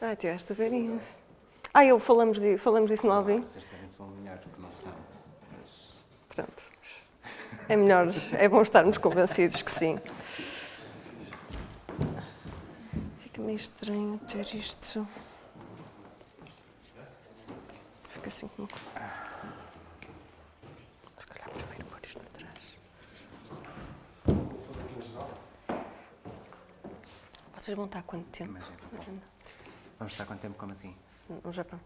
Ah, tiveste a ver isso. Falamos disso no Alvin? Vocês sabem que são melhores do que não são. Mas... Pronto. É melhor, é bom estarmos convencidos que sim. Fica meio estranho ter isto. Fica assim como... Se calhar prefiro pôr isto atrás. Vocês vão estar há quanto tempo? Imagina. Vamos estar quanto tempo como assim? No Japão?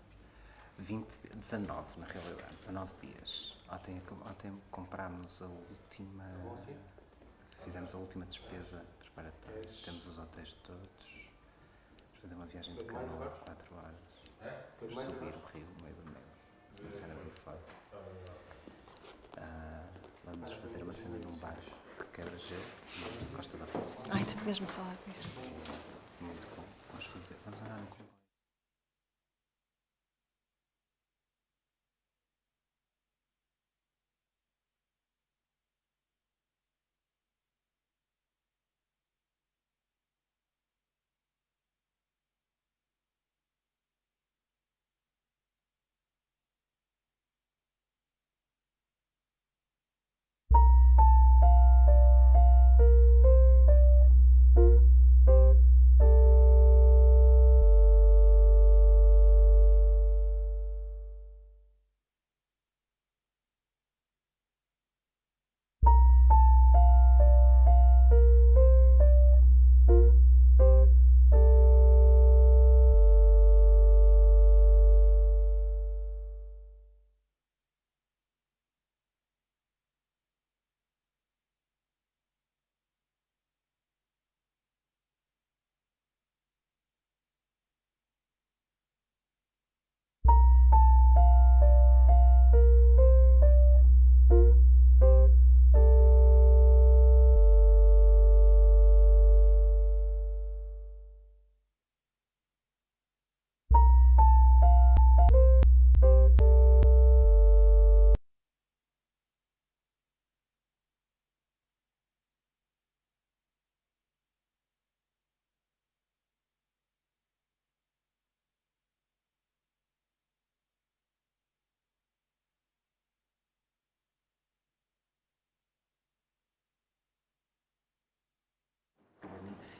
19 na realidade, 19 dias. Ontem comprámos a última... Fizemos a última despesa preparatória. Temos os hotéis todos. Vamos fazer uma viagem de canoa de 4 horas. Vamos subir o rio no meio do neve. Uma cena bem foda. Vamos fazer uma cena num bar que quebra gelo na Costa da Rússia. Ai, tu tinhas-me falado disso. Muito cool. Vamos andar no comboio.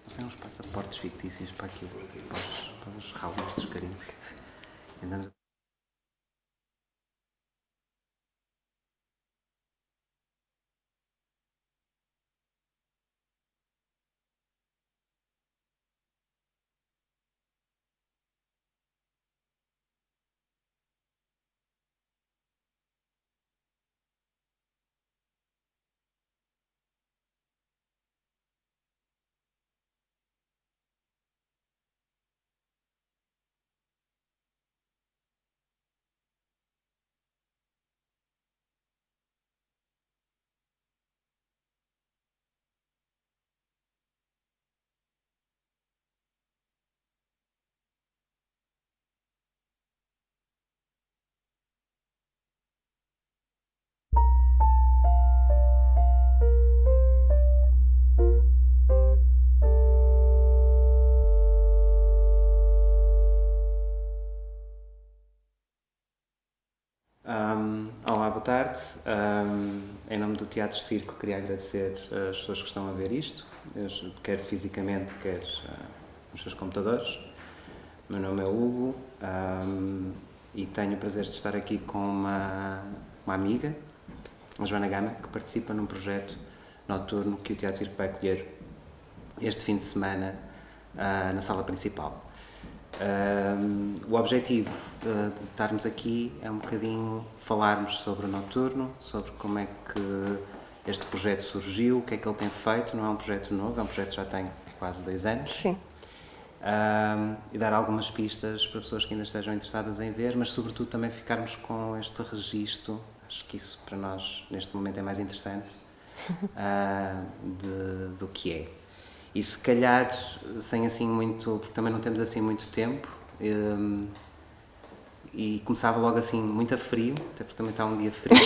Eles têm uns passaportes fictícios para aquilo, para os rallies dos carinhos. Andamos olá, boa tarde. Em nome do Teatro Circo, queria agradecer as pessoas que estão a ver isto, quer fisicamente, quer nos seus computadores. O meu nome é Hugo e tenho o prazer de estar aqui com uma amiga, a Joana Gama, que participa num projeto noturno que o Teatro Circo vai acolher este fim de semana na sala principal. O objetivo de estarmos aqui é um bocadinho falarmos sobre o noturno, sobre como é que este projeto surgiu, o que é que ele tem feito. Não é um projeto novo, é um projeto que já tem quase 2 anos. Sim. E dar algumas pistas para pessoas que ainda estejam interessadas em ver, mas sobretudo também ficarmos com este registro. Acho que isso para nós neste momento é mais interessante do que é. E se calhar, sem assim muito, porque também não temos assim muito tempo, e começava logo assim muito a frio, até porque também está um dia frio.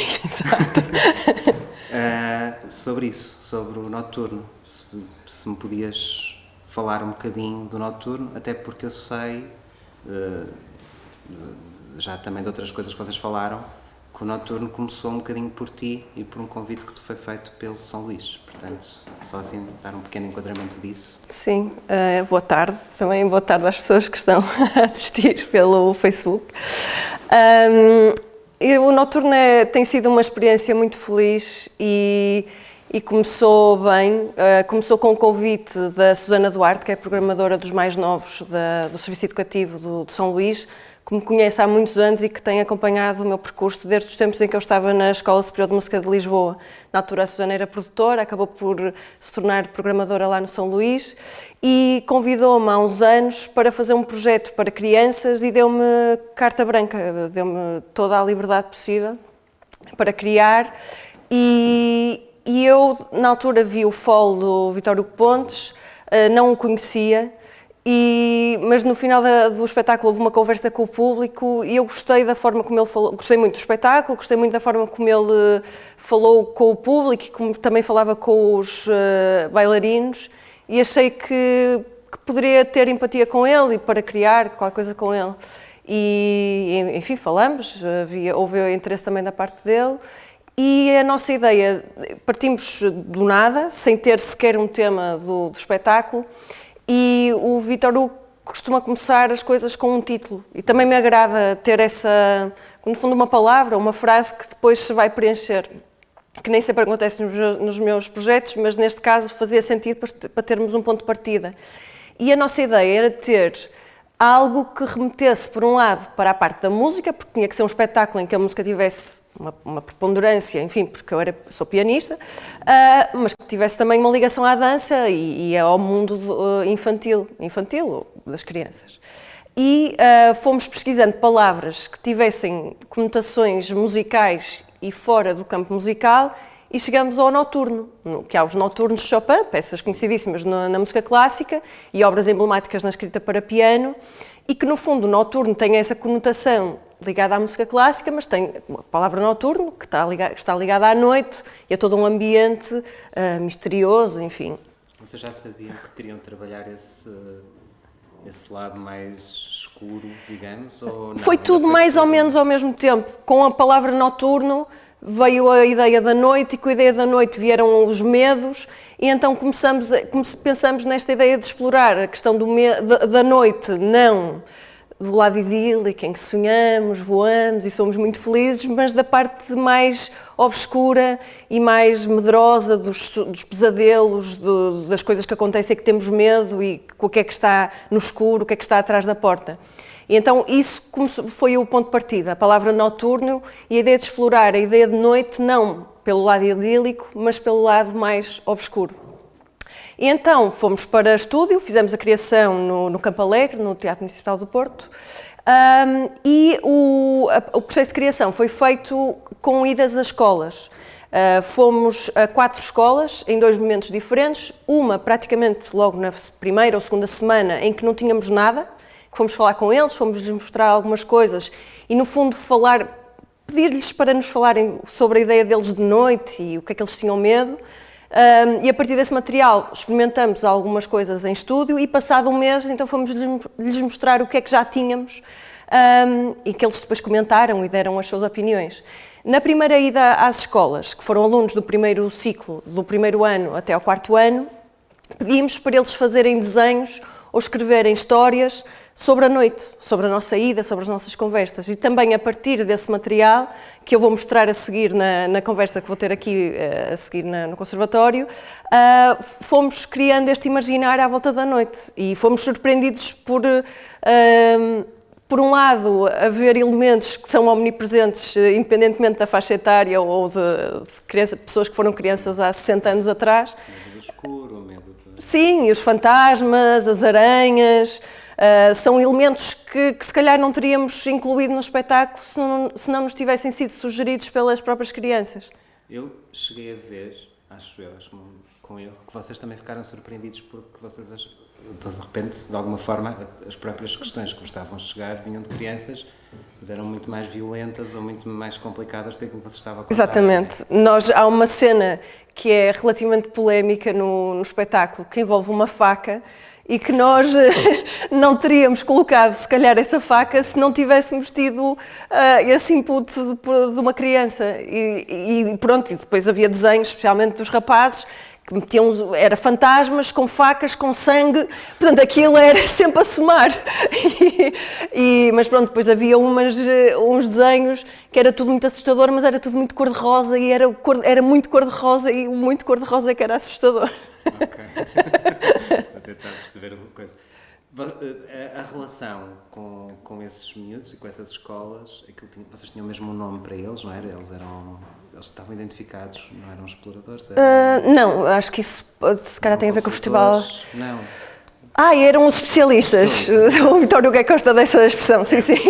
Sobre isso, sobre o noturno, se me podias falar um bocadinho do noturno, até porque eu sei já também de outras coisas que vocês falaram, que o Noturno começou um bocadinho por ti e por um convite que te foi feito pelo São Luís. Portanto, só assim dar um pequeno enquadramento disso. Sim, boa tarde. Também boa tarde às pessoas que estão a assistir pelo Facebook. O Noturno tem sido uma experiência muito feliz e começou bem. Começou com o convite da Susana Duarte, que é programadora dos mais novos do Serviço Educativo do São Luís, que me conhece há muitos anos e que tem acompanhado o meu percurso desde os tempos em que eu estava na Escola Superior de Música de Lisboa. Na altura a Susana era produtora, acabou por se tornar programadora lá no São Luís e convidou-me há uns anos para fazer um projeto para crianças e deu-me carta branca, deu-me toda a liberdade possível para criar e eu, na altura, vi o FOL do Vítor Hugo Pontes, não o conhecia, mas no final do espetáculo houve uma conversa com o público e eu gostei da forma como ele falou, gostei muito do espetáculo, gostei muito da forma como ele falou com o público e como também falava com os bailarinos e achei que poderia ter empatia com ele e para criar qualquer coisa com ele. E, enfim, falamos, houve interesse também da parte dele. E a nossa ideia, partimos do nada, sem ter sequer um tema do espetáculo, e o Vítor Hugo costuma começar as coisas com um título. E também me agrada ter essa, no fundo, uma palavra, uma frase que depois se vai preencher. Que nem sempre acontece nos meus projetos, mas neste caso fazia sentido para termos um ponto de partida. E a nossa ideia era ter algo que remetesse, por um lado, para a parte da música, porque tinha que ser um espetáculo em que a música tivesse uma preponderância, enfim, porque eu sou pianista, mas que tivesse também uma ligação à dança e ao mundo infantil das crianças. E fomos pesquisando palavras que tivessem conotações musicais e fora do campo musical e chegamos ao Noturno, que há os Noturnos de Chopin, peças conhecidíssimas na música clássica e obras emblemáticas na escrita para piano, e que no fundo o Noturno tem essa conotação ligada à música clássica, mas tem a palavra noturno, que está ligada à noite e a todo um ambiente misterioso, enfim. Vocês já sabiam que queriam trabalhar esse lado mais escuro, digamos? Ou não? Foi tudo mais ou menos ao mesmo tempo. Com a palavra noturno veio a ideia da noite e com a ideia da noite vieram os medos e então pensamos nesta ideia de explorar a questão da noite, não do lado idílico em que sonhamos, voamos e somos muito felizes, mas da parte mais obscura e mais medrosa dos pesadelos, das coisas que acontecem e que temos medo e o que é que está no escuro, o que é que está atrás da porta. E então isso foi o ponto de partida, a palavra noturno e a ideia de explorar a ideia de noite não pelo lado idílico, mas pelo lado mais obscuro. E então fomos para estúdio, fizemos a criação no Campo Alegre, no Teatro Municipal do Porto, e o processo de criação foi feito com idas a escolas. Fomos a 4 escolas em 2 momentos diferentes, uma praticamente logo na primeira ou segunda semana em que não tínhamos nada, que fomos falar com eles, fomos-lhes mostrar algumas coisas e no fundo pedir-lhes para nos falarem sobre a ideia deles de noite e o que é que eles tinham medo. E a partir desse material experimentamos algumas coisas em estúdio e passado um mês então fomos lhes mostrar o que é que já tínhamos e que eles depois comentaram e deram as suas opiniões. Na primeira ida às escolas, que foram alunos do primeiro ciclo, do primeiro ano até ao 4º ano, pedimos para eles fazerem desenhos ou escreverem histórias sobre a noite, sobre a nossa ida, sobre as nossas conversas. E também a partir desse material, que eu vou mostrar a seguir na conversa que vou ter aqui a seguir no conservatório, fomos criando este imaginário à volta da noite. E fomos surpreendidos por um lado, haver elementos que são omnipresentes, independentemente da faixa etária ou de pessoas que foram crianças há 60 anos atrás. Medo do escuro, medo de... Sim, e os fantasmas, as aranhas, são elementos que se calhar não teríamos incluído no espetáculo se não nos tivessem sido sugeridos pelas próprias crianças. Eu cheguei a ver, acho com erro, que vocês também ficaram surpreendidos porque vocês de repente, de alguma forma, as próprias questões que vos estavam a chegar vinham de crianças, mas eram muito mais violentas ou muito mais complicadas do que aquilo que vocês estavam a contar. Exatamente. Há uma cena que é relativamente polémica no espetáculo, que envolve uma faca, e que nós não teríamos colocado, se calhar, essa faca se não tivéssemos tido esse input de uma criança. E pronto, e depois havia desenhos, especialmente dos rapazes, que metiam, era fantasmas com facas, com sangue, portanto aquilo era sempre a somar. Mas pronto, depois havia uns desenhos que era tudo muito assustador, mas era tudo muito cor-de-rosa, e era muito cor-de-rosa, e muito cor-de-rosa é que era assustador. Ok. Para tentar perceber alguma coisa. A relação com esses miúdos e com essas escolas, vocês tinham mesmo um nome para eles, não era? Eles estavam identificados, não eram exploradores? Não, acho que isso se calhar tem a ver com o festival. Não. Eram os especialistas. O Vitório Huguet gosta dessa expressão, sim, sim.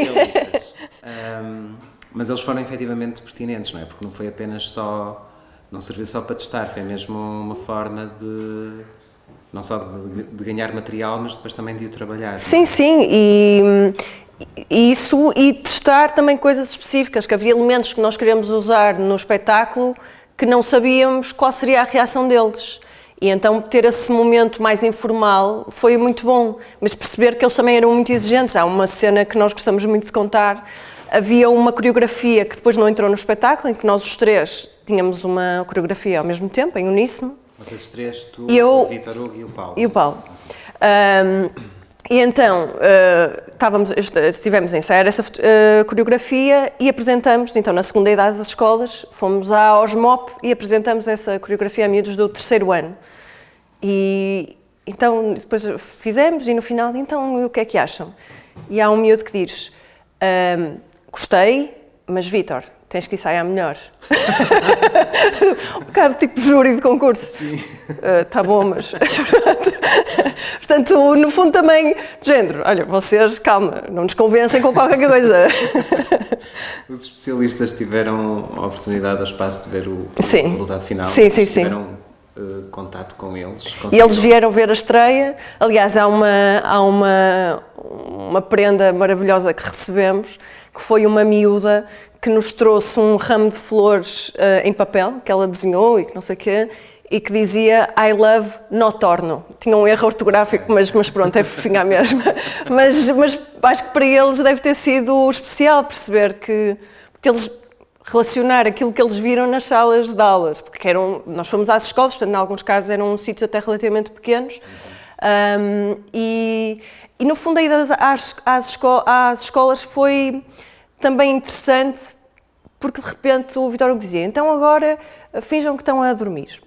Mas eles foram efetivamente pertinentes, não é? Porque não foi apenas só... Não serviu só para testar, foi mesmo uma forma de... Não só de ganhar material, mas depois também de o trabalhar. Sim, sim, e isso, e testar também coisas específicas, que havia elementos que nós queríamos usar no espetáculo que não sabíamos qual seria a reação deles. E então ter esse momento mais informal foi muito bom, mas perceber que eles também eram muito exigentes. Há uma cena que nós gostamos muito de contar. Havia uma coreografia que depois não entrou no espetáculo, em que nós os três tínhamos uma coreografia ao mesmo tempo, em uníssono. Vocês três, tu, o Vítor Hugo e o Paulo. E então, estivemos a ensaiar essa coreografia e apresentamos, então na segunda idade das escolas, fomos à Osmop e apresentamos essa coreografia a miúdos do 3º ano. E então, depois fizemos e no final, então, o que é que acham? E há um miúdo que diz... gostei, mas Vítor, tens que ensaiar melhor. Um bocado tipo júri de concurso. Tá bom, mas... Portanto, no fundo também, de género, olha, vocês, calma, não nos convencem com qualquer coisa. Os especialistas tiveram a oportunidade, o espaço de ver o resultado final? Sim. Tiveram contato com eles? E eles vieram ver a estreia. Aliás, há uma prenda maravilhosa que recebemos, que foi uma miúda que nos trouxe um ramo de flores em papel, que ela desenhou e que não sei o quê, e que dizia I love Notorno. Tinha um erro ortográfico, mas pronto, é fofinha mesmo. Mas acho que para eles deve ter sido especial perceber que eles relacionar aquilo que eles viram nas salas de aulas, porque nós fomos às escolas, portanto, em alguns casos eram sítios até relativamente pequenos, e no fundo a ida às escolas foi também interessante, porque de repente o Vitório dizia, então agora finjam que estão a dormir,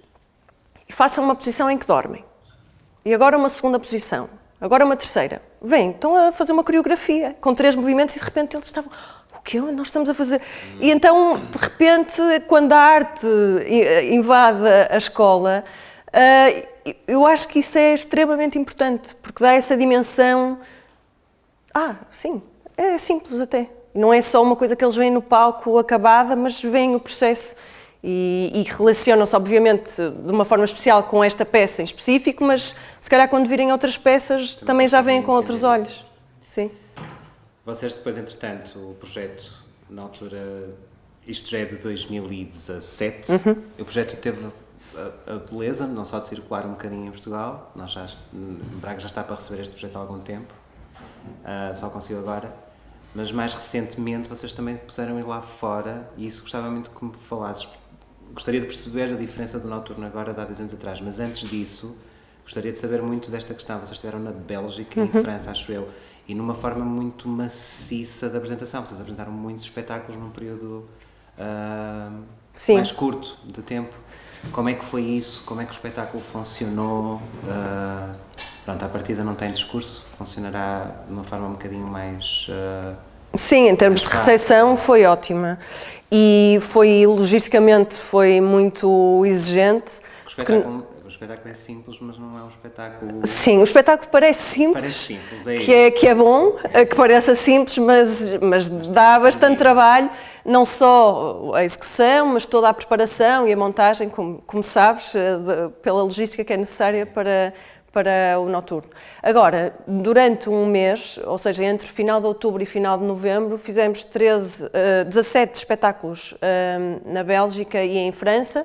e façam uma posição em que dormem, e agora uma segunda posição, agora uma terceira, estão a fazer uma coreografia, com 3 movimentos, e de repente eles estavam... O que nós estamos a fazer? E então, de repente, quando a arte invade a escola, eu acho que isso é extremamente importante, porque dá essa dimensão... sim, é simples até. Não é só uma coisa que eles veem no palco acabada, mas veem o processo e relacionam-se, obviamente, de uma forma especial com esta peça em específico, mas se calhar quando virem outras peças também já veem com outros olhos. Sim. Vocês depois, entretanto, o projeto, na altura, isto já é de 2017, o projeto teve a beleza, não só de circular um bocadinho em Portugal, Braga já está para receber este projeto há algum tempo, só consigo agora, mas mais recentemente vocês também puderam ir lá fora, e isso gostava muito que me falasses. Gostaria de perceber a diferença do Noturno agora de há 10 anos atrás, mas antes disso, gostaria de saber muito desta questão. Vocês estiveram na Bélgica e em França, acho eu, e numa forma muito maciça de apresentação. Vocês apresentaram muitos espetáculos num período mais curto de tempo. Como é que foi isso? Como é que o espetáculo funcionou? Pronto, à partida não tem discurso, funcionará de uma forma um bocadinho mais... Sim, em termos de recepção foi ótima. E logisticamente foi muito exigente. O espetáculo é simples, mas não é um espetáculo... Sim, o espetáculo parece simples, que é bom, que pareça simples, mas dá bastante trabalho, não só a execução, mas toda a preparação e a montagem, como sabes, pela logística que é necessária para para o noturno. Agora, durante um mês, ou seja, entre final de outubro e final de novembro, fizemos 17 espetáculos na Bélgica e em França,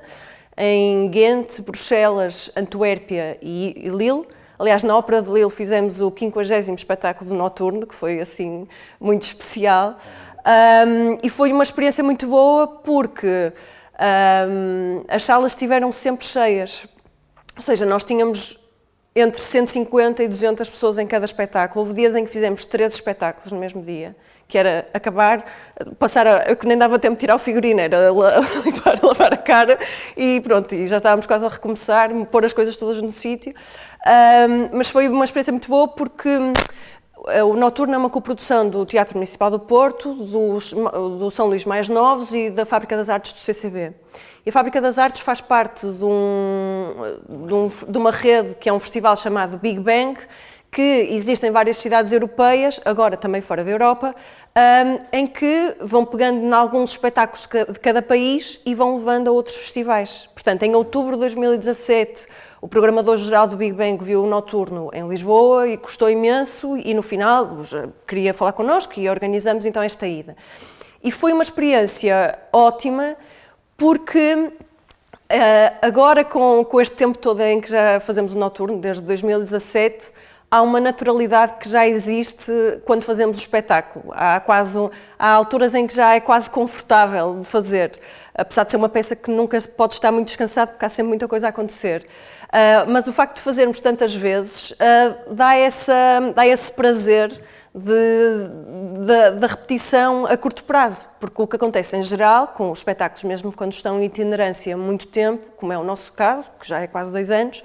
em Ghent, Bruxelas, Antuérpia e Lille. Aliás, na Ópera de Lille fizemos o 50º espetáculo noturno, que foi assim muito especial. E foi uma experiência muito boa porque as salas estiveram sempre cheias. Ou seja, nós tínhamos entre 150 e 200 pessoas em cada espetáculo. Houve dias em que fizemos 3 espetáculos no mesmo dia, que era acabar, que nem dava tempo de tirar o figurino, era lavar a cara e pronto, e já estávamos quase a recomeçar, pôr as coisas todas no sítio. Mas foi uma experiência muito boa porque o Noturno é uma coprodução do Teatro Municipal do Porto, do São Luís Mais Novos e da Fábrica das Artes do CCB. E a Fábrica das Artes faz parte de uma rede que é um festival chamado Big Bang, que existe em várias cidades europeias, agora também fora da Europa, em que vão pegando em alguns espetáculos de cada país e vão levando a outros festivais. Portanto, em outubro de 2017, o programador-geral do Big Bang viu o Noturno em Lisboa e gostou imenso e no final queria falar connosco e organizamos então esta ida. E foi uma experiência ótima porque agora com este tempo todo em que já fazemos o Noturno, desde 2017, há uma naturalidade que já existe quando fazemos o espetáculo. Há alturas em que já é quase confortável de fazer, apesar de ser uma peça que nunca pode estar muito descansado porque há sempre muita coisa a acontecer. Mas o facto de fazermos tantas vezes dá esse prazer da repetição a curto prazo, porque o que acontece em geral, com os espetáculos, mesmo quando estão em itinerância há muito tempo, como é o nosso caso, que já é quase 2 anos,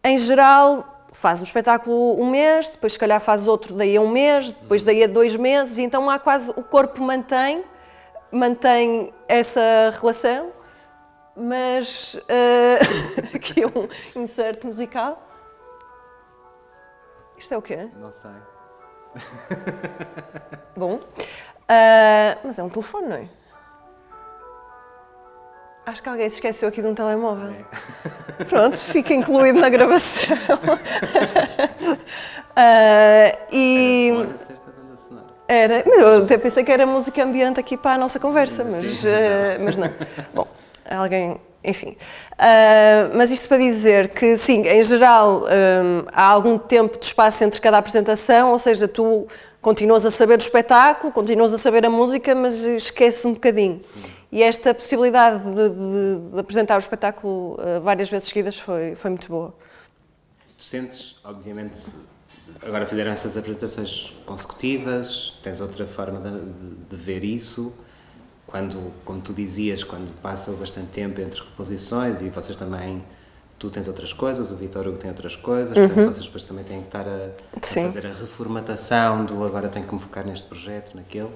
em geral faz um espetáculo um mês, depois se calhar faz outro daí a um mês, depois daí a 2 meses, e então o corpo mantém essa relação, mas aqui é um insert musical. Isto é o quê? Não sei. Bom, mas é um telefone, não é? Acho que alguém se esqueceu aqui de um telemóvel. É. Pronto, fica incluído na gravação. Era, eu até pensei que era música ambiente aqui para a nossa conversa, mas não. Bom, alguém, enfim. Mas isto para dizer que, sim, em geral, há algum tempo de espaço entre cada apresentação, ou seja, tu continuas a saber o espetáculo, continuas a saber a música, mas esqueces um bocadinho. Sim. E esta possibilidade de apresentar o espetáculo várias vezes seguidas foi muito boa. Tu sentes, obviamente, agora fizeram essas apresentações consecutivas, tens outra forma de ver isso, quando, como tu dizias, quando passa bastante tempo entre reposições e vocês também, tu tens outras coisas, o Vítor Hugo tem outras coisas, portanto vocês depois também têm que estar a fazer a reformatação do agora tenho que me focar neste projeto, naquele.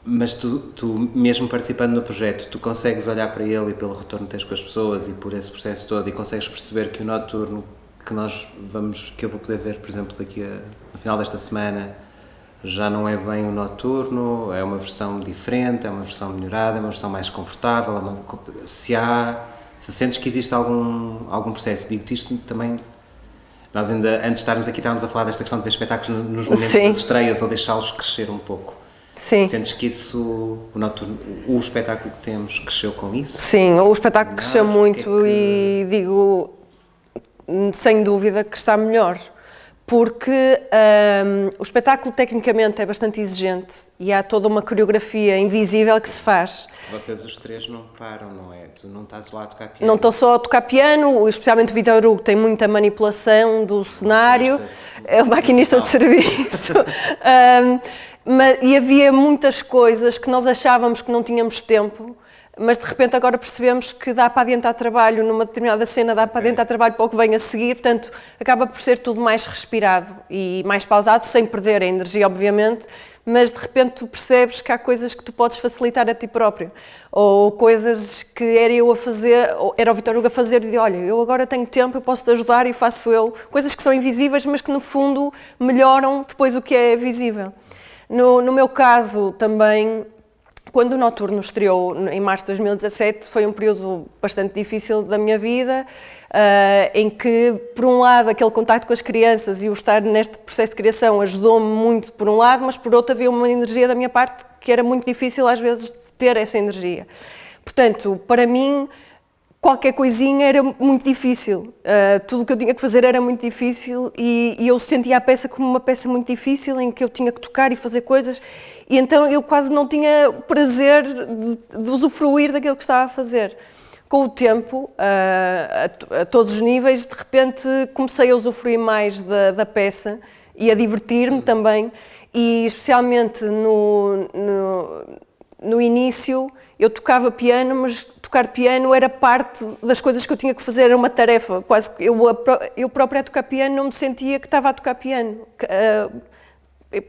Mas tu, mesmo participando no projeto, tu consegues olhar para ele e pelo retorno que tens com as pessoas e por esse processo todo e consegues perceber que o Noturno que eu vou poder ver, por exemplo, no final desta semana, já não é bem o Noturno, é uma versão diferente, é uma versão melhorada, é uma versão mais confortável, se sentes que existe algum processo. Digo-te isto também, nós ainda, antes de estarmos aqui, estávamos a falar desta questão de ver espetáculos nos momentos das estreias ou deixá-los crescer um pouco. Sim. Sentes que isso, o espetáculo que temos cresceu com isso? Sim, o espetáculo cresceu muito e digo, sem dúvida, que está melhor. Porque o espetáculo tecnicamente é bastante exigente e há toda uma coreografia invisível que se faz. Vocês os 3 não param, não é? Tu não estás lá a tocar piano? Não estou só a tocar piano, especialmente o Vítor Hugo tem muita manipulação do cenário, é o maquinista de serviço. E havia muitas coisas que nós achávamos que não tínhamos tempo, mas de repente agora percebemos que dá para adiantar trabalho numa determinada cena, dá para adiantar trabalho para o que vem a seguir, portanto acaba por ser tudo mais respirado e mais pausado, sem perder a energia obviamente, mas de repente tu percebes que há coisas que tu podes facilitar a ti próprio, ou coisas que era eu a fazer, ou era o Vítor Hugo a fazer e de olha, eu agora tenho tempo, eu posso te ajudar e faço eu, coisas que são invisíveis mas que no fundo melhoram depois o que é visível. No meu caso também, Quando o Noturno estreou em março de 2017, foi um período bastante difícil da minha vida, em que, por um lado, aquele contacto com as crianças e o estar neste processo de criação ajudou-me muito, por um lado, mas por outro havia uma energia da minha parte que era muito difícil, às vezes, de ter essa energia. Portanto, para mim, qualquer coisinha era muito difícil, tudo o que eu tinha que fazer era muito difícil e eu sentia a peça como uma peça muito difícil em que eu tinha que tocar e fazer coisas e então eu quase não tinha prazer de usufruir daquilo que estava a fazer. Com o tempo, a todos os níveis, de repente comecei a usufruir mais da peça e a divertir-me também e especialmente no início eu tocava piano, mas tocar piano era parte das coisas que eu tinha que fazer, era uma tarefa, quase eu própria a tocar piano não me sentia que estava a tocar piano.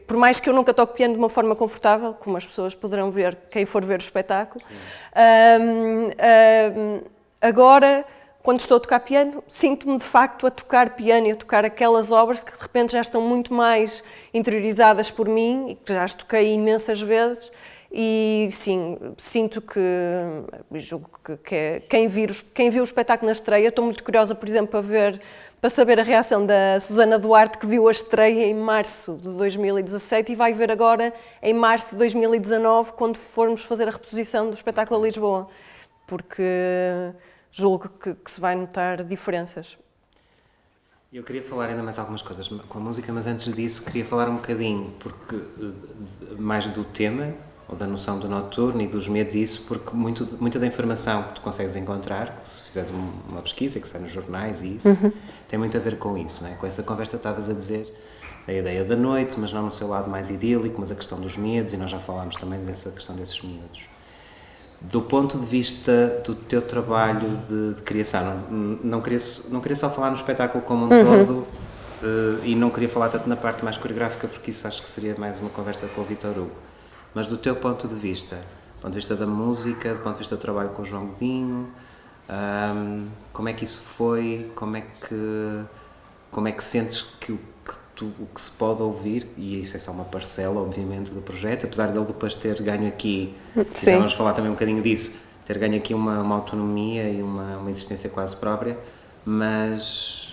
Por mais que eu nunca toque piano de uma forma confortável, como as pessoas poderão ver, quem for ver o espetáculo, agora, quando estou a tocar piano, sinto-me de facto a tocar piano e a tocar aquelas obras que de repente já estão muito mais interiorizadas por mim e que já as toquei imensas vezes. E sim, sinto que, julgo que quem viu o espetáculo na estreia, estou muito curiosa, por exemplo, para saber a reação da Susana Duarte, que viu a estreia em março de 2017 e vai ver agora em março de 2019, quando formos fazer a reposição do espetáculo a Lisboa, porque julgo que se vai notar diferenças. Eu queria falar ainda mais algumas coisas com a música, mas antes disso queria falar um bocadinho, mais do tema, ou da noção do Noturno e dos medos e isso, porque muita da informação que tu consegues encontrar, se fizeres uma pesquisa, que sai nos jornais e isso, tem muito a ver com isso, não é? Com essa conversa que estavas a dizer, a ideia da noite, mas não no seu lado mais idílico, mas a questão dos medos, e nós já falámos também dessa questão desses medos. Do ponto de vista do teu trabalho de criação, não queria só falar no espetáculo como um todo, e não queria falar tanto na parte mais coreográfica, porque isso acho que seria mais uma conversa com o Vítor Hugo. Mas do teu ponto de vista da música, do ponto de vista do trabalho com o João Godinho, como é que isso foi, como é que sentes que o que se pode ouvir, e isso é só uma parcela, obviamente, do projeto, apesar dele depois ter ganho aqui, já vamos falar também um bocadinho disso, ter ganho aqui uma autonomia e uma existência quase própria, mas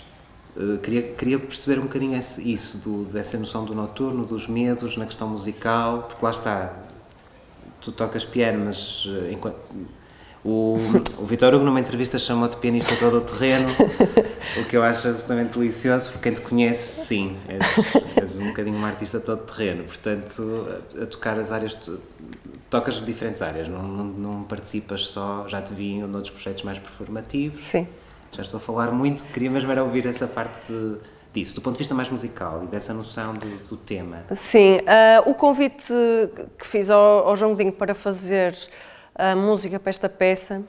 queria perceber um bocadinho dessa noção do noturno, dos medos na questão musical, porque lá está, tu tocas piano, mas o Vítor Hugo numa entrevista chamou-te pianista todo o terreno, o que eu acho absolutamente delicioso, porque quem te conhece, sim, és um bocadinho uma artista todo terreno, portanto, a tocar as áreas, tocas diferentes áreas, não participas só, já te vi em outros projetos mais performativos. Sim. Já estou a falar muito, queria mesmo era ouvir essa parte disso, do ponto de vista mais musical e dessa noção do tema. Sim, o convite que fiz ao João Godinho para fazer a música para esta peça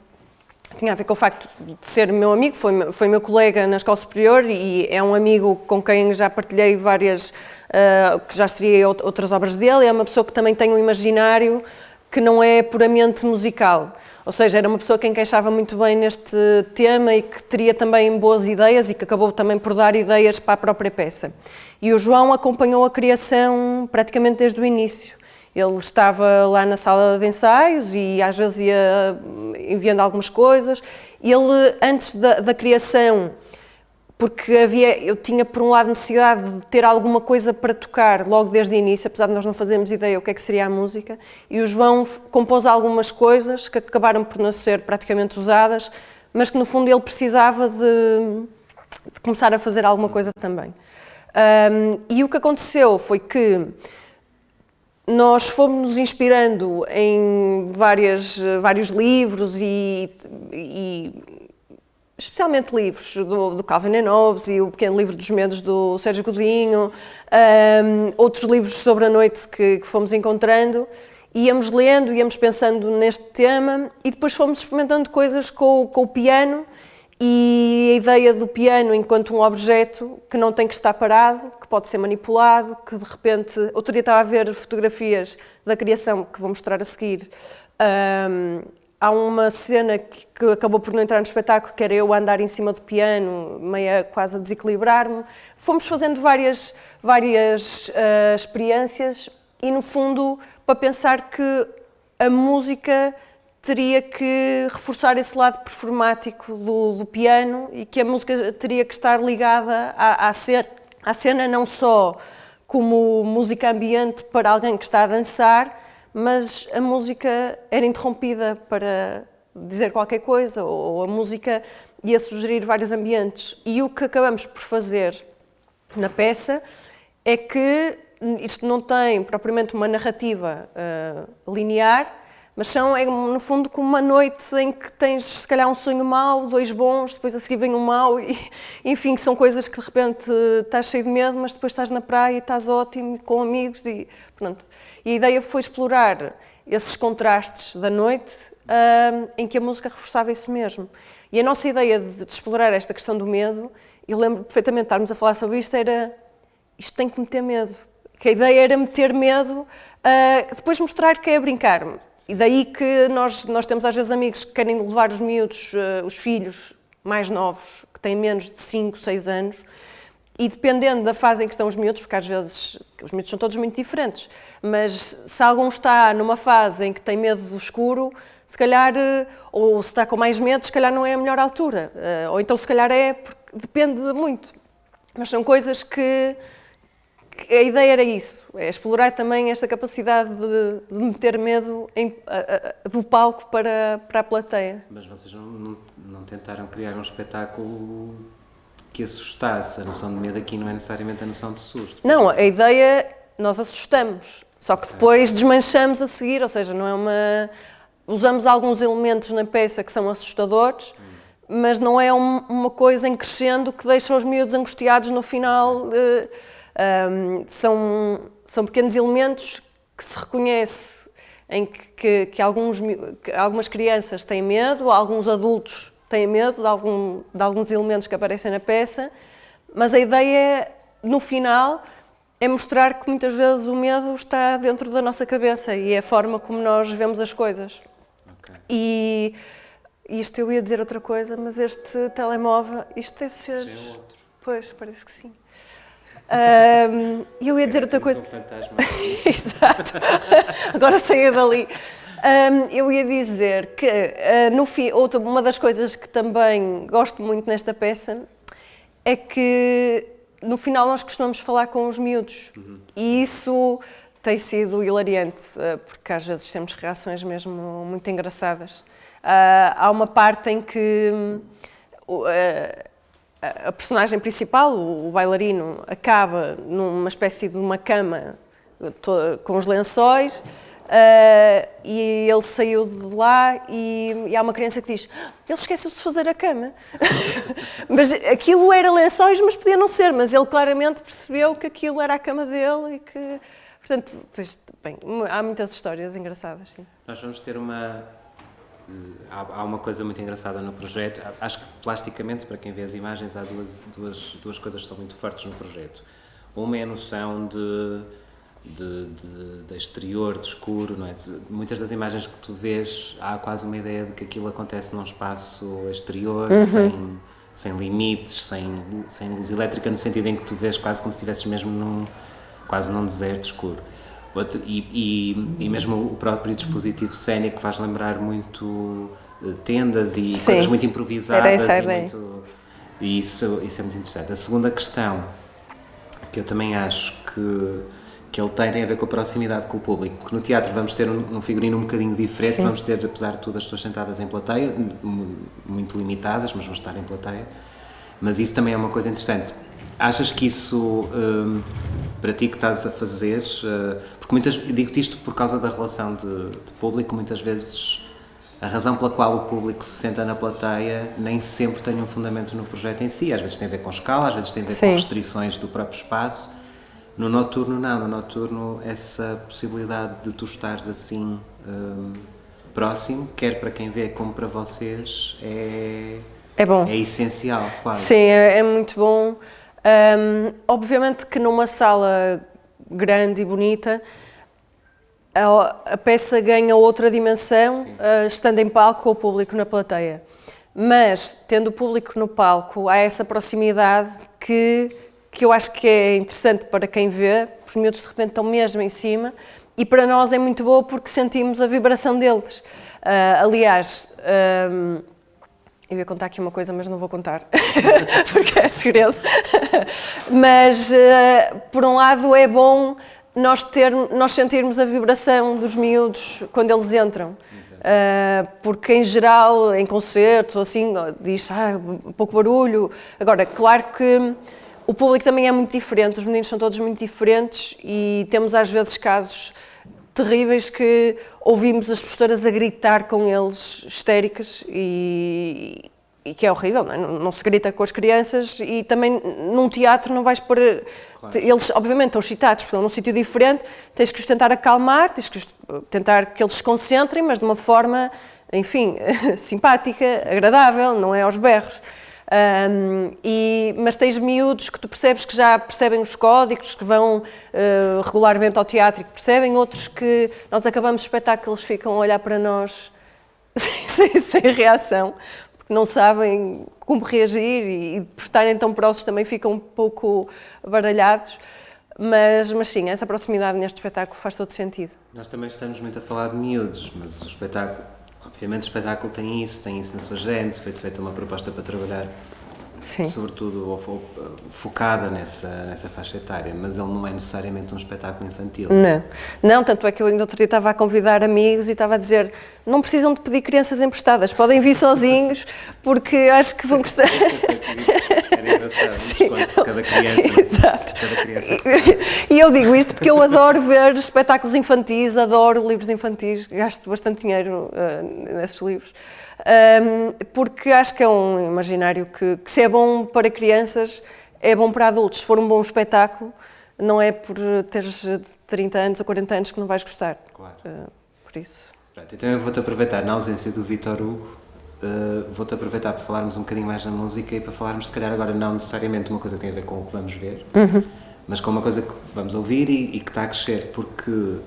tinha a ver com o facto de ser meu amigo, foi meu colega na Escola Superior e é um amigo com quem já partilhei que já estreiei outras obras dele, é uma pessoa que também tem um imaginário que não é puramente musical, ou seja, era uma pessoa que encaixava muito bem neste tema e que teria também boas ideias e que acabou também por dar ideias para a própria peça. E o João acompanhou a criação praticamente desde o início. Ele estava lá na sala de ensaios e às vezes ia enviando algumas coisas. Ele, antes da criação, porque eu tinha por um lado necessidade de ter alguma coisa para tocar logo desde o início, apesar de nós não fazermos ideia o que é que seria a música, e o João compôs algumas coisas que acabaram por não ser praticamente usadas, mas que no fundo ele precisava de começar a fazer alguma coisa também. E o que aconteceu foi que nós fomos nos inspirando em vários livros e especialmente livros do Calvin and Hobbes e o Pequeno Livro dos Medos do Sérgio Godinho, outros livros sobre a noite que fomos encontrando, íamos lendo, íamos pensando neste tema e depois fomos experimentando coisas com o piano e a ideia do piano enquanto um objeto que não tem que estar parado, que pode ser manipulado, que de repente... Outro dia estava a ver fotografias da criação que vou mostrar a seguir. Há uma cena que acabou por não entrar no espetáculo, que era eu a andar em cima do piano, meio quase a desequilibrar-me. Fomos fazendo várias experiências e, no fundo, para pensar que a música teria que reforçar esse lado performático do piano e que a música teria que estar ligada à cena não só como música ambiente para alguém que está a dançar, mas a música era interrompida para dizer qualquer coisa, ou a música ia sugerir vários ambientes. E o que acabamos por fazer na peça é que isto não tem propriamente uma narrativa linear, mas é no fundo como uma noite em que tens se calhar um sonho mau, 2 bons, depois a seguir vem um mau, e, enfim, são coisas que de repente estás cheio de medo, mas depois estás na praia e estás ótimo, com amigos, e pronto. E a ideia foi explorar esses contrastes da noite em que a música reforçava isso mesmo. E a nossa ideia de explorar esta questão do medo, eu lembro perfeitamente de estarmos a falar sobre isto, era isto tem que meter medo. Que a ideia era meter medo, depois mostrar que é brincar. E daí que nós temos às vezes amigos que querem levar os miúdos, os filhos mais novos, que têm menos de 5, 6 anos, e dependendo da fase em que estão os miúdos, porque às vezes os miúdos são todos muito diferentes, mas se algum está numa fase em que tem medo do escuro, se calhar, ou se está com mais medo, se calhar não é a melhor altura. Ou então se calhar é, porque depende muito. Mas são coisas que a ideia era isso, é explorar também esta capacidade de meter medo do palco para a plateia. Mas vocês não tentaram criar um espetáculo que assustasse? A noção de medo aqui não é necessariamente a noção de susto. Não, a ideia, nós assustamos, só que depois desmanchamos a seguir, ou seja, não é uma... Usamos alguns elementos na peça que são assustadores, mas não é uma coisa em crescendo que deixa os miúdos angustiados no final. São pequenos elementos que se reconhece em que algumas crianças têm medo, alguns adultos têm medo de alguns elementos que aparecem na peça, mas a ideia, no final, é mostrar que muitas vezes o medo está dentro da nossa cabeça e é a forma como nós vemos as coisas. Okay. E isto eu ia dizer outra coisa, mas este telemóvel, isto deve ser... Isto é outro. Pois, parece que sim. Eu ia dizer outra coisa. Um fantasma. Exato. Agora saia dali. Eu ia dizer que, no fim, uma das coisas que também gosto muito nesta peça é que, no final, nós costumamos falar com os miúdos. E isso tem sido hilariante, porque às vezes temos reações mesmo muito engraçadas. Há uma parte em que a personagem principal, o bailarino, acaba numa espécie de uma cama com os lençóis e ele saiu de lá e há uma criança que diz: ele esqueceu-se de fazer a cama. Mas aquilo era lençóis, mas podia não ser, mas ele claramente percebeu que aquilo era a cama dele e que... Portanto, bem, há muitas histórias engraçadas, sim. Nós vamos ter Há uma coisa muito engraçada no projeto. Acho que plasticamente, para quem vê as imagens, há duas coisas que são muito fortes no projeto. Uma é a noção de exterior, de escuro, não é? Muitas das imagens que tu vês, há quase uma ideia de que aquilo acontece num espaço exterior, sem limites, sem luz elétrica, no sentido em que tu vês quase como se estivesses mesmo quase num deserto escuro. E mesmo o próprio dispositivo cénico faz lembrar muito tendas e Sim, coisas muito improvisadas. Era essa a ideia. E isso é muito interessante. A segunda questão, que eu também acho que ele tem a ver com a proximidade com o público, que no teatro vamos ter um figurino um bocadinho diferente. Sim. Vamos ter, apesar de tudo, as pessoas sentadas em plateia, muito limitadas, mas vão estar em plateia. Mas isso também é uma coisa interessante. Achas que isso, para ti que estás a fazer, porque digo-te isto por causa da relação de público, muitas vezes a razão pela qual o público se senta na plateia nem sempre tem um fundamento no projeto em si, às vezes tem a ver com escala, às vezes tem a ver com restrições do próprio espaço. No noturno não, no noturno essa possibilidade de tu estares assim próximo, quer para quem vê como para vocês, é bom. É essencial, quase. Sim, é muito bom. Obviamente que numa sala grande e bonita a peça ganha outra dimensão estando em palco com o público na plateia, mas tendo o público no palco há essa proximidade que eu acho que é interessante para quem vê. Os miúdos de repente estão mesmo em cima e para nós é muito boa porque sentimos a vibração deles. Aliás, eu ia contar aqui uma coisa, mas não vou contar, porque é segredo. Mas, por um lado, é bom nós sentirmos a vibração dos miúdos quando eles entram. Porque, em geral, em concertos, assim, diz pouco barulho. Agora, claro que o público também é muito diferente, os meninos são todos muito diferentes e temos, às vezes, casos terríveis que ouvimos as professoras a gritar com eles, histéricas, e que é horrível, não é? Não se grita com as crianças e também num teatro não vais pôr... Claro. Eles, obviamente, estão excitados, porque estão num sítio diferente, tens que os tentar acalmar, tens que tentar que eles se concentrem, mas de uma forma, enfim, simpática, agradável, não é aos berros. Mas tens miúdos que tu percebes que já percebem os códigos, que vão regularmente ao teatro e que percebem, outros que nós acabamos o espetáculo, eles ficam a olhar para nós sem reação, porque não sabem como reagir e por estarem tão próximos também ficam um pouco baralhados. Mas sim, essa proximidade neste espetáculo faz todo sentido. Nós também estamos muito a falar de miúdos, mas o espetáculo, obviamente o espetáculo tem isso na sua gênese, foi feita uma proposta para trabalhar, sim, sobretudo focada nessa faixa etária, mas ele não é necessariamente um espetáculo infantil. Não, tanto é que eu ainda outro dia estava a convidar amigos e estava a dizer, não precisam de pedir crianças emprestadas, podem vir sozinhos, porque acho que vão gostar. Era engraçado, um desconto por cada criança. Exato. Cada criança. E eu digo isto porque eu adoro ver espetáculos infantis, adoro livros infantis, gasto bastante dinheiro nesses livros, porque acho que é um imaginário que se é bom para crianças, é bom para adultos. Se for um bom espetáculo, não é por teres 30 anos ou 40 anos que não vais gostar. Claro. Por isso. Pronto, então eu vou-te aproveitar, na ausência do Vítor Hugo, vou-te aproveitar para falarmos um bocadinho mais na música e para falarmos, se calhar agora não necessariamente uma coisa que tem a ver com o que vamos ver, mas com uma coisa que vamos ouvir e que está a crescer, porque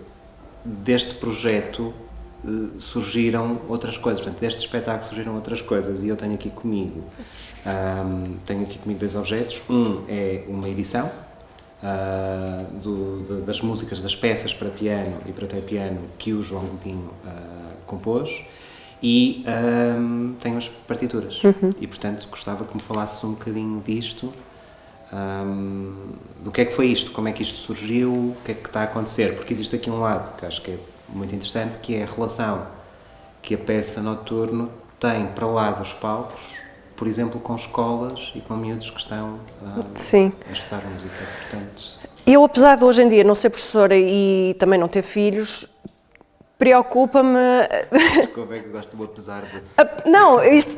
deste projeto surgiram outras coisas, portanto, deste espetáculo surgiram outras coisas e eu tenho aqui comigo dois objetos. Um é uma edição das músicas, das peças para piano e para piano que o João Godinho compôs, e tenho as partituras. E, portanto, gostava que me falasses um bocadinho disto, do que é que foi isto, como é que isto surgiu, o que é que está a acontecer, porque existe aqui um lado que acho que é muito interessante, que é a relação que a peça Noturno tem para lá dos palcos, por exemplo, com escolas e com miúdos que estão a estudar música. Portanto, eu, apesar de hoje em dia não ser professora e também não ter filhos, preocupa-me... Como é que gosto do apesar de... Não, isto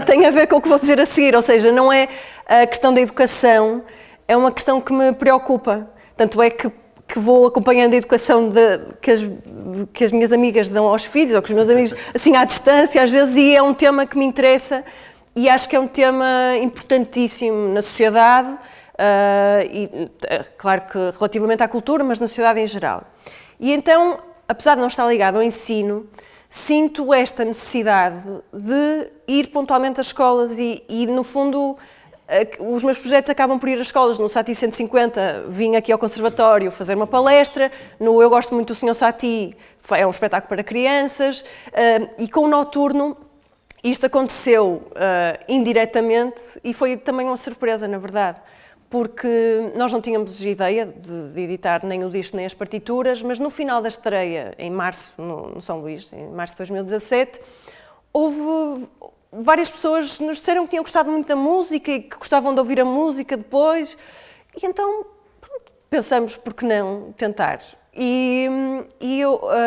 tem a ver com o que vou dizer a seguir, ou seja, não é a questão da educação, é uma questão que me preocupa. Tanto é que vou acompanhando a educação que as minhas amigas dão aos filhos, ou que os meus amigos, assim, à distância, às vezes, e é um tema que me interessa e acho que é um tema importantíssimo na sociedade, claro que relativamente à cultura, mas na sociedade em geral. E então, apesar de não estar ligado ao ensino, sinto esta necessidade de ir pontualmente às escolas e no fundo, os meus projetos acabam por ir às escolas. No Satie 150 vim aqui ao Conservatório fazer uma palestra, no Eu Gosto Muito do Sr. Satie é um espetáculo para crianças, e com o Noturno isto aconteceu indiretamente e foi também uma surpresa, na verdade, porque nós não tínhamos ideia de editar nem o disco nem as partituras, mas no final da estreia, em março, no São Luís, em março de 2017, houve... várias pessoas nos disseram que tinham gostado muito da música e que gostavam de ouvir a música depois. E então, pronto, pensamos, por que não tentar? E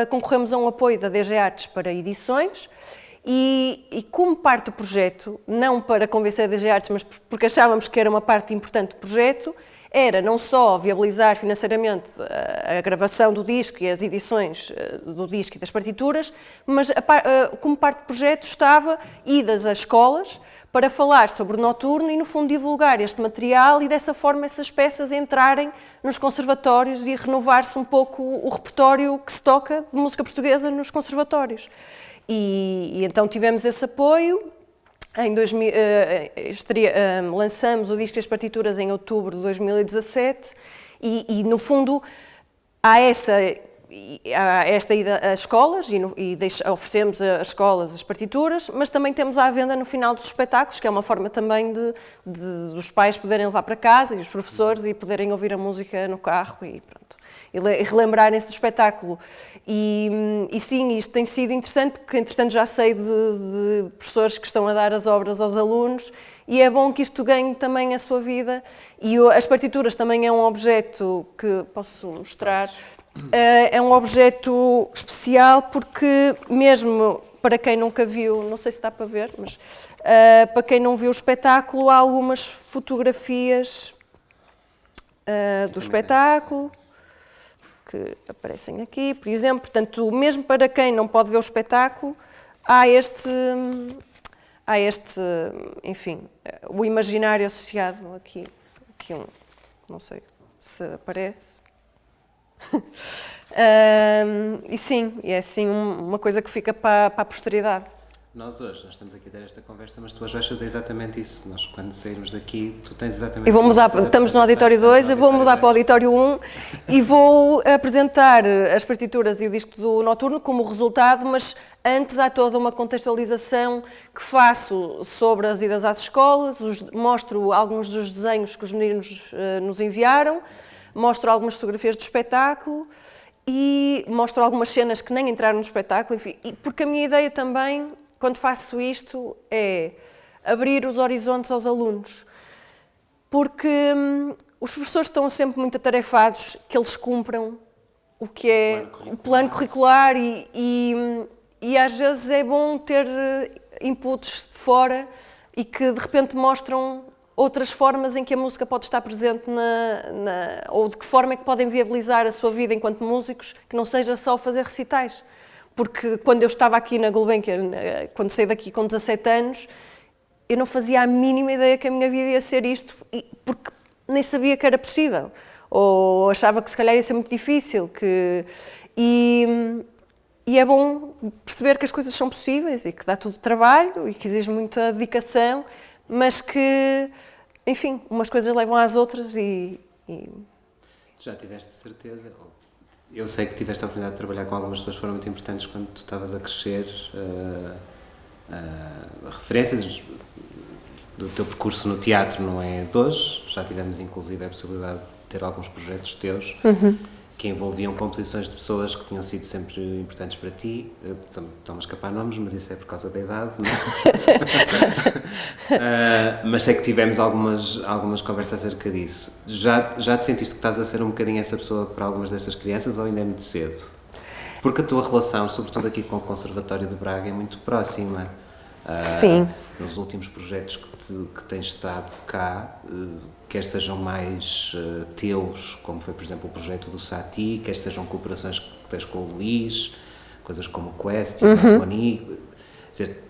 concorremos a um apoio da DG Artes para edições e como parte do projeto, não para convencer a DG Artes, mas porque achávamos que era uma parte importante do projeto, era não só viabilizar financeiramente a gravação do disco e as edições do disco e das partituras, mas como parte do projeto estava idas às escolas para falar sobre o Noturno e, no fundo, divulgar este material e, dessa forma, essas peças entrarem nos conservatórios e renovar-se um pouco o repertório que se toca de música portuguesa nos conservatórios. E então tivemos esse apoio. Em lançamos o disco e as partituras em outubro de 2017 e, no fundo, há essa há esta ida às escolas e oferecemos às escolas as partituras, mas também temos à venda no final dos espetáculos, que é uma forma também dos pais poderem levar para casa e os professores e poderem ouvir a música no carro e pronto. E relembrarem-se do espetáculo. E sim, isto tem sido interessante, porque entretanto já sei de professores que estão a dar as obras aos alunos e é bom que isto ganhe também a sua vida. E as partituras também é um objeto que posso mostrar. É um objeto especial porque mesmo para quem nunca viu, não sei se dá para ver, mas para quem não viu o espetáculo, há algumas fotografias do espetáculo que aparecem aqui, por exemplo. Portanto, mesmo para quem não pode ver o espetáculo, há este, enfim, o imaginário associado aqui não sei se aparece. E sim, é assim uma coisa que fica para a posteridade. Nós estamos aqui a ter esta conversa, mas tu hoje vais fazer exatamente isso. Nós, quando sairmos daqui, tu tens exatamente... Eu vou mudar, estamos no auditório 2, eu vou mudar para o auditório 1 e vou apresentar as partituras e o disco do Noturno como resultado, mas antes há toda uma contextualização que faço sobre as idas às escolas, mostro alguns dos desenhos que os meninos nos enviaram, mostro algumas fotografias do espetáculo e mostro algumas cenas que nem entraram no espetáculo, enfim, porque a minha ideia também, quando faço isto, é abrir os horizontes aos alunos, porque os professores estão sempre muito atarefados que eles cumpram o que é o plano curricular e às vezes é bom ter inputs de fora e que de repente mostram outras formas em que a música pode estar presente ou de que forma é que podem viabilizar a sua vida enquanto músicos, que não seja só fazer recitais. Porque quando eu estava aqui na Gulbenkian, quando saí daqui com 17 anos, eu não fazia a mínima ideia que a minha vida ia ser isto, porque nem sabia que era possível. Ou achava que se calhar ia ser muito difícil. E é bom perceber que as coisas são possíveis e que dá tudo trabalho e que exige muita dedicação, mas que, enfim, umas coisas levam às outras e... Já tiveste certeza? Eu sei que tiveste a oportunidade de trabalhar com algumas pessoas que foram muito importantes quando tu estavas a crescer. Referências do teu percurso no teatro não é de hoje. Já tivemos, inclusive, a possibilidade de ter alguns projetos teus que envolviam composições de pessoas que tinham sido sempre importantes para ti. Estão-me a escapar nomes, mas isso é por causa da idade. Mas sei que tivemos algumas conversas acerca disso. Já te sentiste que estás a ser um bocadinho essa pessoa para algumas dessas crianças ou ainda é muito cedo? Porque a tua relação, sobretudo aqui com o Conservatório de Braga, é muito próxima. Sim. Nos últimos projetos que tens estado cá, quer sejam mais teus, como foi, por exemplo, o projeto do Satie, quer sejam cooperações que tens com o Luís, coisas como o Quest e o Marconi, quer dizer,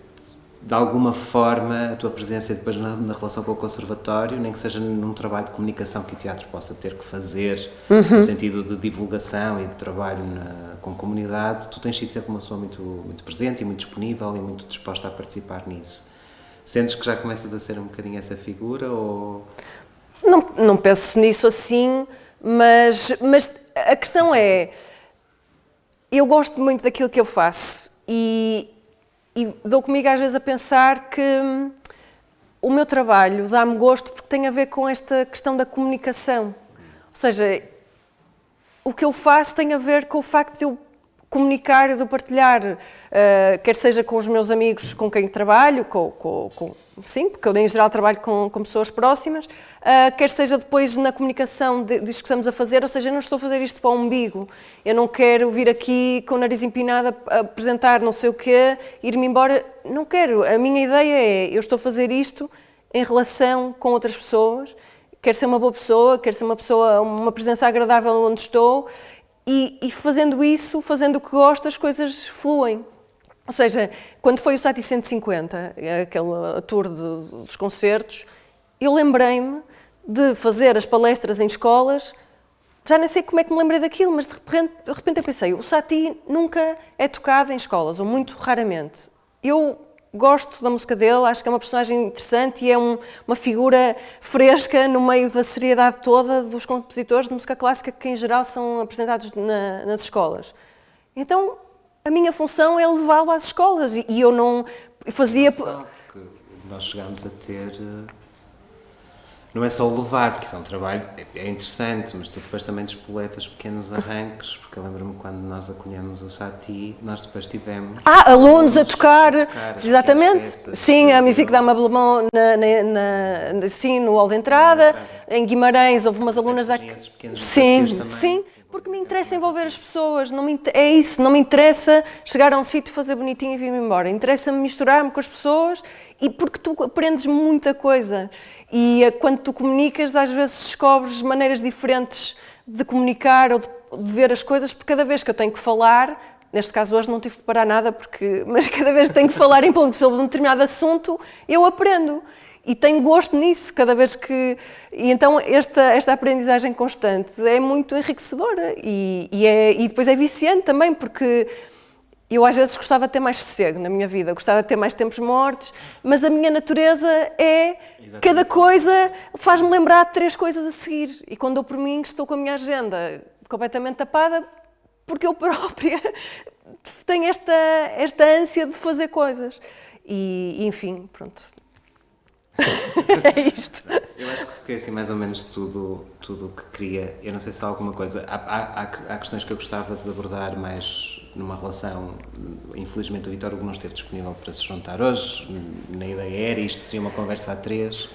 de alguma forma a tua presença depois na relação com o Conservatório, nem que seja num trabalho de comunicação que o teatro possa ter que fazer, no sentido de divulgação e de trabalho com comunidade, tu tens sido sempre uma pessoa muito, muito presente e muito disponível e muito disposta a participar nisso. Sentes que já começas a ser um bocadinho essa figura ou... Não penso nisso assim, mas a questão é, eu gosto muito daquilo que eu faço e dou comigo às vezes a pensar que o meu trabalho dá-me gosto porque tem a ver com esta questão da comunicação. Ou seja, o que eu faço tem a ver com o facto de eu comunicar, de eu partilhar, quer seja com os meus amigos com quem trabalho, sim, porque eu em geral trabalho com pessoas próximas, quer seja depois na comunicação disto que estamos a fazer, ou seja, eu não estou a fazer isto para o umbigo, eu não quero vir aqui com o nariz empinado a apresentar não sei o quê, ir-me embora, não quero, a minha ideia é, eu estou a fazer isto em relação com outras pessoas, quero ser uma boa pessoa, quero ser uma presença agradável onde estou, e fazendo isso, fazendo o que gosto, as coisas fluem. Ou seja, quando foi o Satie 150, aquele tour dos concertos, eu lembrei-me de fazer as palestras em escolas, já nem sei como é que me lembrei daquilo, mas de repente eu pensei, o Satie nunca é tocado em escolas, ou muito raramente. Eu gosto da música dele, acho que é uma personagem interessante e é uma figura fresca no meio da seriedade toda dos compositores de música clássica que, em geral, são apresentados nas escolas. Então, a minha função é levá-lo às escolas e eu não fazia... Nós chegámos a ter... Não é só o levar, porque isso é um trabalho, é interessante, mas tu depois também despoletas pequenos arranques, porque eu lembro-me quando nós acolhemos o Satie, nós depois tivemos... alunos a tocar exatamente. Sim, a Musique d'Ameublement sim, no hall de entrada, em Guimarães houve umas alunas da... Sim, porque me interessa envolver as pessoas, é isso, não me interessa chegar a um sítio, fazer bonitinho e vir-me embora, interessa-me misturar-me com as pessoas e porque tu aprendes muita coisa e quando tu comunicas às vezes descobres maneiras diferentes de comunicar ou de ver as coisas, porque cada vez que eu tenho que falar, neste caso hoje não tive que preparar nada, mas cada vez que tenho que falar em público sobre um determinado assunto, eu aprendo. E tenho gosto nisso, cada vez que... E então esta aprendizagem constante é muito enriquecedora e depois é viciante também, porque eu às vezes gostava de ter mais sossego na minha vida, gostava de ter mais tempos mortos, mas a minha natureza é... Exatamente. Cada coisa faz-me lembrar de 3 coisas a seguir. E quando eu por mim estou com a minha agenda completamente tapada, porque eu própria tenho esta ânsia de fazer coisas. E enfim, pronto. É isto. Eu acho que toquei assim mais ou menos tudo o que queria. Eu não sei se há alguma coisa. Há questões que eu gostava de abordar mais numa relação. Infelizmente o Vítor Hugo não esteve disponível para se juntar hoje. Na ideia era isto, seria uma conversa a 3.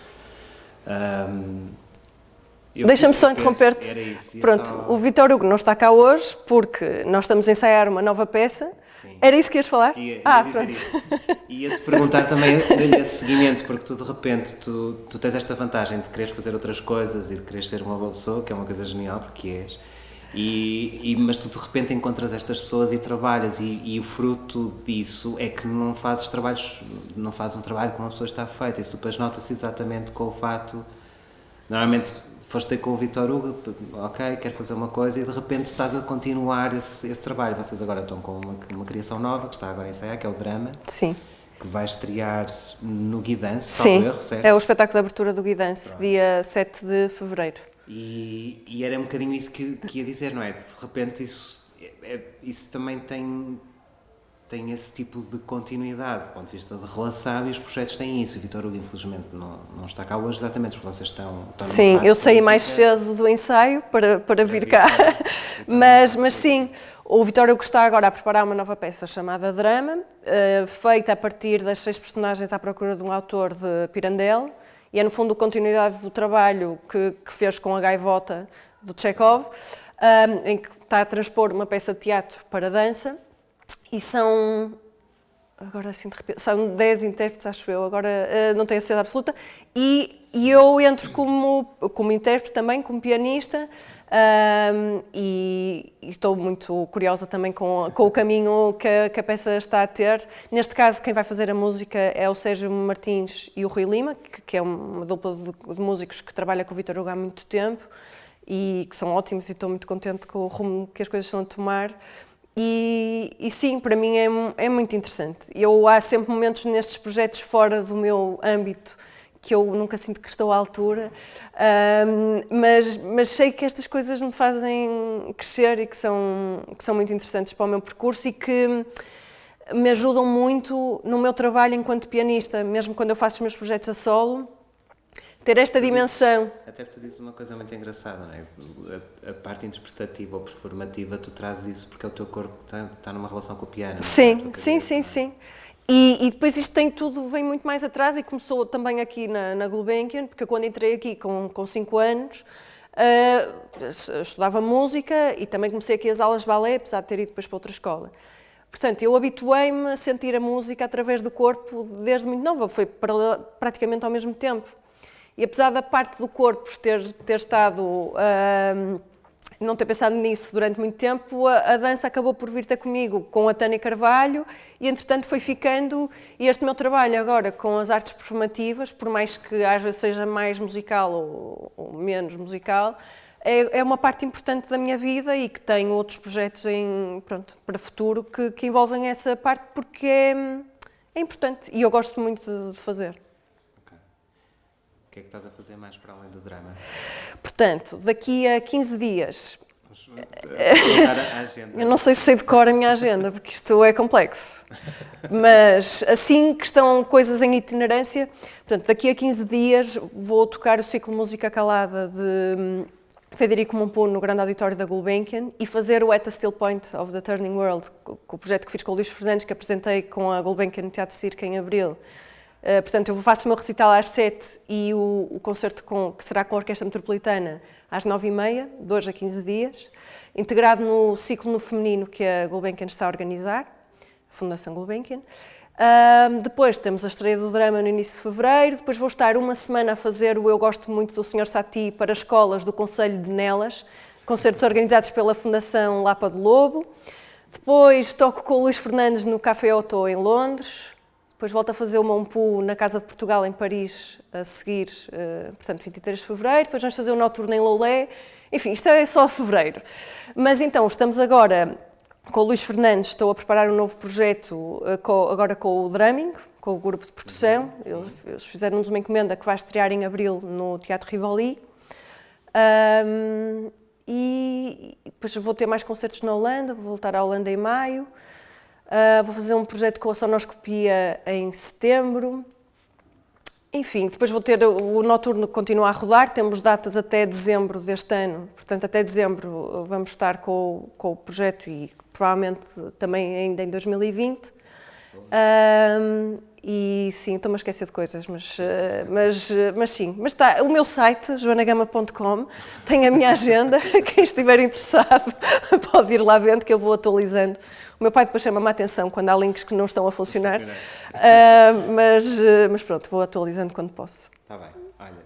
Deixa-me só interromper-te. Pronto, o Vítor Hugo não está cá hoje porque nós estamos a ensaiar uma nova peça. Sim. Era isso que ias falar? Pronto. Ia-te perguntar também esse seguimento, porque tu de repente tu tens esta vantagem de quereres fazer outras coisas e de quereres ser uma boa pessoa, que é uma coisa genial, porque és. Mas tu de repente encontras estas pessoas e trabalhas e o fruto disso é que não fazes um trabalho como a pessoa está feita. Isso depois nota-se exatamente com o fato... Normalmente foste ter com o Vítor Hugo, ok, quero fazer uma coisa e de repente estás a continuar esse trabalho. Vocês agora estão com uma criação nova que está agora a ensaiar, que é o Drama. Sim. Que vai estrear no Guidance, sim, erro, certo? É o espetáculo de abertura do Guidance, pronto. Dia 7 de fevereiro. E era um bocadinho isso que ia dizer, não é? De repente isso também tem esse tipo de continuidade, do ponto de vista de relação, e os projetos têm isso. O Vítor Hugo, infelizmente, não está cá hoje, exatamente porque vocês estão sim, eu saí mais cedo do ensaio para vir cá, mas sim, o Vítor Hugo está agora a preparar uma nova peça chamada Drama, feita a partir das 6 personagens à procura de um autor de Pirandello, e é no fundo a continuidade do trabalho que fez com a Gaivota do Chekhov, em que está a transpor uma peça de teatro para dança. E são, agora assim de repente, são 10 intérpretes, acho eu, agora não tenho a certeza absoluta, e eu entro como intérprete também, como pianista, e estou muito curiosa também com o caminho que a peça está a ter. Neste caso, quem vai fazer a música é o Sérgio Martins e o Rui Lima, que é uma dupla de músicos que trabalha com o Vítor Hugo há muito tempo, e que são ótimos, e estou muito contente com o rumo que as coisas estão a tomar. E sim, para mim é muito interessante. Há sempre momentos nestes projetos fora do meu âmbito que eu nunca sinto que estou à altura, mas sei que estas coisas me fazem crescer e que são muito interessantes para o meu percurso e que me ajudam muito no meu trabalho enquanto pianista, mesmo quando eu faço os meus projetos a solo. Ter esta dimensão. Até porque tu dizes uma coisa muito engraçada, não é? A parte interpretativa ou performativa, tu trazes isso porque é o teu corpo que está numa relação com o piano. Sim. E depois isto vem muito mais atrás e começou também aqui na Gulbenkian, porque eu quando entrei aqui com 5 anos, estudava música e também comecei aqui as aulas de balé, apesar de ter ido depois para outra escola. Portanto, eu habituei-me a sentir a música através do corpo desde muito nova, foi praticamente ao mesmo tempo. E apesar da parte do corpo ter estado, não ter pensado nisso durante muito tempo, a dança acabou por vir ter comigo com a Tânia Carvalho e entretanto foi ficando, e este meu trabalho agora com as artes performativas, por mais que às vezes seja mais musical ou menos musical, é uma parte importante da minha vida e que tenho outros projetos para futuro que envolvem essa parte porque é importante e eu gosto muito de fazer. Okay. O que é que estás a fazer mais para além do drama? Portanto, daqui a 15 dias... A agenda. Eu não sei se sei de cor a minha agenda, porque isto é complexo. Mas assim que estão coisas em itinerância, portanto, daqui a 15 dias vou tocar o ciclo Música Calada de Federico Mompou no grande auditório da Gulbenkian e fazer o At the Still Point of the Turning World, com o projeto que fiz com o Luís Fernandes, que apresentei com a Gulbenkian no Teatro Circo em abril. Portanto, eu faço o meu recital às 7 e o concerto que será com a Orquestra Metropolitana às 9h30, de hoje a 15 dias, integrado no ciclo no feminino que a Gulbenkian está a organizar, a Fundação Gulbenkian. Depois temos a estreia do drama no início de fevereiro, depois vou estar uma semana a fazer o Eu Gosto Muito do Sr. Satie para escolas do Concelho de Nelas, concertos organizados pela Fundação Lapa do Lobo. Depois toco com o Luís Fernandes no Café Otto em Londres. Depois volto a fazer o Mompou na Casa de Portugal, em Paris, a seguir, portanto, 23 de fevereiro. Depois vamos fazer o Noturno em Loulé. Enfim, isto é só fevereiro. Mas então, estamos agora com o Luís Fernandes, estou a preparar um novo projeto, agora com o Drumming, com o grupo de percussão. Eles fizeram-nos uma encomenda que vai estrear em abril no Teatro Rivoli. E depois vou ter mais concertos na Holanda, vou voltar à Holanda em maio. Vou fazer um projeto com a sonoscopia em setembro. Enfim, depois vou ter o Noturno que continua a rodar, temos datas até dezembro deste ano, portanto até dezembro vamos estar com o projeto e provavelmente também ainda em 2020. E sim, estou-me a esquecer de coisas, mas sim. Mas está, o meu site, joanagama.com, tem a minha agenda, quem estiver interessado pode ir lá vendo que eu vou atualizando. O meu pai depois chama-me a atenção quando há links que não estão a funcionar, mas pronto, vou atualizando quando posso. Está bem, olha,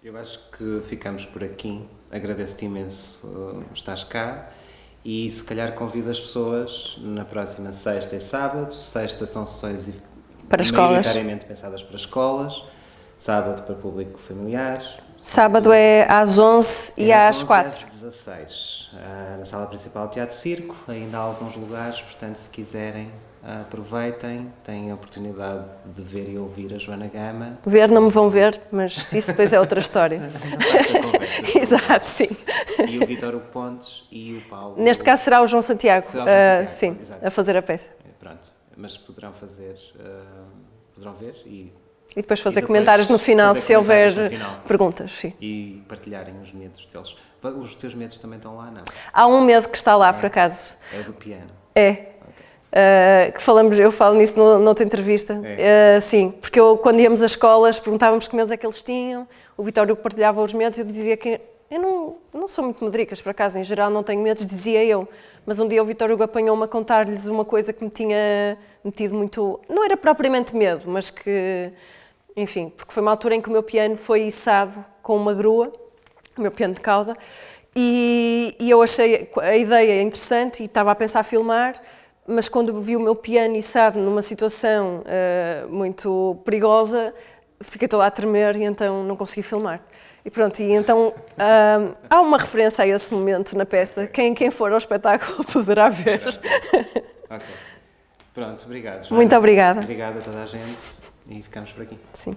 eu acho que ficamos por aqui, agradeço-te imenso estás cá. E se calhar convido as pessoas na próxima sexta e sábado. Sexta são sessões para escolas, maioritariamente pensadas para escolas, sábado para público familiar. Sábado é às 11 e às 4. Às 16, na sala principal do Teatro Circo. Ainda há alguns lugares, portanto, se quiserem, aproveitem, têm a oportunidade de ver e ouvir a Joana Gama. Ver não me vão ver, mas isso depois é outra história. Exato, sim. E o Vítor Hugo Pontes e o Paulo. Neste caso será o João Santiago, sim, exato, a fazer a peça. Pronto, mas poderão fazer, poderão ver e depois fazer comentários no final, se houver perguntas, sim. E partilharem os medos deles. Os teus medos também estão lá, não? Há um medo que está lá, por acaso. É o do piano. É. Eu falo nisso noutra entrevista. Sim, porque quando íamos às escolas, perguntávamos que medos é que eles tinham, o Vitório partilhava os medos e eu dizia que eu não sou muito medricas, por acaso, em geral não tenho medos, dizia eu, mas um dia o Vítor Hugo apanhou-me a contar-lhes uma coisa que me tinha metido muito, não era propriamente medo, mas que, enfim, porque foi uma altura em que o meu piano foi içado com uma grua, o meu piano de cauda, e eu achei a ideia interessante e estava a pensar filmar, mas quando vi o meu piano içado numa situação muito perigosa, fiquei toda a tremer e então não consegui filmar. E pronto, e então há uma referência a esse momento na peça. Quem for ao espetáculo poderá ver. Ok. Pronto, obrigado, Joana. Muito obrigada. Obrigado a toda a gente e ficamos por aqui. Sim.